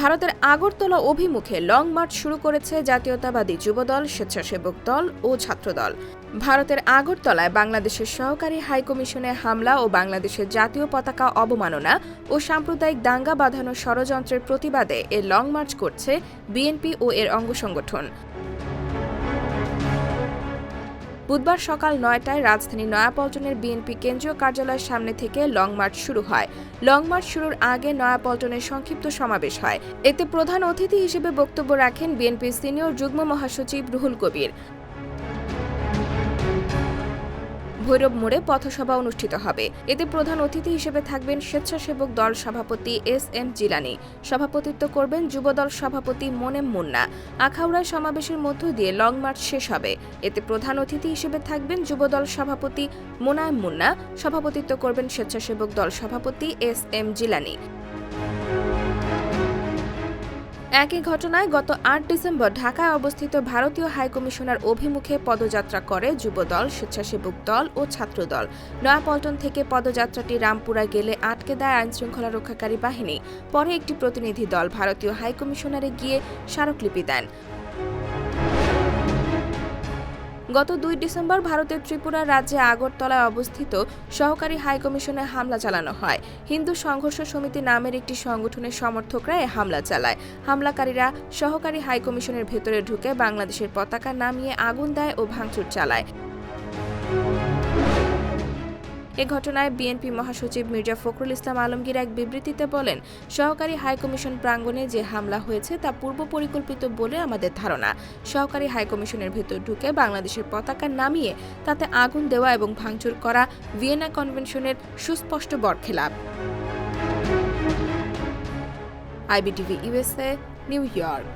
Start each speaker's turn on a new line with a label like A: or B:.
A: ভারতের আগরতলা অভিমুখে long March শুরু করেছে জাতীয়তাবাদী যুবদল, স্বেচ্ছাসেবক দল ও ছাত্রদল। ভারতের আগরতলায় বাংলাদেশের সহকারী হাইকমিশনে হামলা ও বাংলাদেশের জাতীয় পতাকা অবমাননা ও সাম্প্রদায়িক দাঙ্গা বাঁধানোর ষড়যন্ত্রের প্রতিবাদে এ লং মার্চ করছে বিএনপি ও এর অঙ্গ সংগঠন। বুধবার সকাল ৯টায় রাজধানী নয়াপল্টনের বিএনপি কেন্দ্রীয় কার্যালয়ের সামনে থেকে লং মার্চ শুরু হয়। লং মার্চ শুরুর আগে নয়াপল্টনের সংক্ষিপ্ত সমাবেশ হয়। এতে প্রধান অতিথি হিসেবে বক্তব্য রাখেন বিএনপির সিনিয়র যুগ্ম মহাসচিব রুহুল কবির। ভৈরব মোড়ে পথসভা অনুষ্ঠিত হবে। এতে প্রধান অতিথি হিসেবে থাকবেন স্বেচ্ছাসেবক দল সভাপতি এস.এম. জিলানী, সভাপতিত্ব করবেন যুবদল সভাপতি মোনেম মুন্না। আখাউড়ায় সমাবেশের মধ্য দিয়ে লং মার্চ শেষ হবে। এতে প্রধান অতিথি হিসেবে থাকবেন যুবদল সভাপতি মোনায়েম মুন্না, সভাপতিত্ব করবেন স্বেচ্ছাসেবক দল সভাপতি এস.এম. জিলানী। একই ঘটনায় গত ৮ ডিসেম্বর ঢাকায় অবস্থিত ভারতীয় হাইকমিশনার অভিমুখে পদযাত্রা করে যুবদল, স্বেচ্ছাসেবক দল ও ছাত্রদল। নয়াপল্টন থেকে পদযাত্রাটি রামপুরা গেলে আটকে দেয় আইনশৃঙ্খলা রক্ষাকারী বাহিনী। পরে একটি প্রতিনিধি দল ভারতীয় হাইকমিশনারে গিয়ে স্মারকলিপি দেন। গত ২ ডিসেম্বর ভারতের ত্রিপুরা রাজ্যে আগরতলায় অবস্থিত সহকারী হাইকমিশনে হামলা চালানো হয়। হিন্দু সংঘর্ষ সমিতি নামের একটি সংগঠনের সমর্থকরা এ হামলা চালায়। হামলাকারীরা সহকারী হাইকমিশনের ভেতরে ঢুকে বাংলাদেশের পতাকা নামিয়ে আগুন দেয় ও ভাঙচুর চালায়। এ ঘটনায় বিএনপি মহাসচিব মির্জা ফখরুল ইসলাম আলমগীর এক বিবৃতিতে বলেন, সহকারী হাইকমিশন প্রাঙ্গণে যে হামলা হয়েছে তা পূর্ব পরিকল্পিত বলে আমাদের ধারণা। সহকারী হাইকমিশনের ভেতর ঢুকে বাংলাদেশের পতাকা নামিয়ে তাতে আগুন দেওয়া এবং ভাঙচুর করা ভিয়েনা কনভেনশনের সুস্পষ্ট বরখেলাপ। IBTV USA, new York.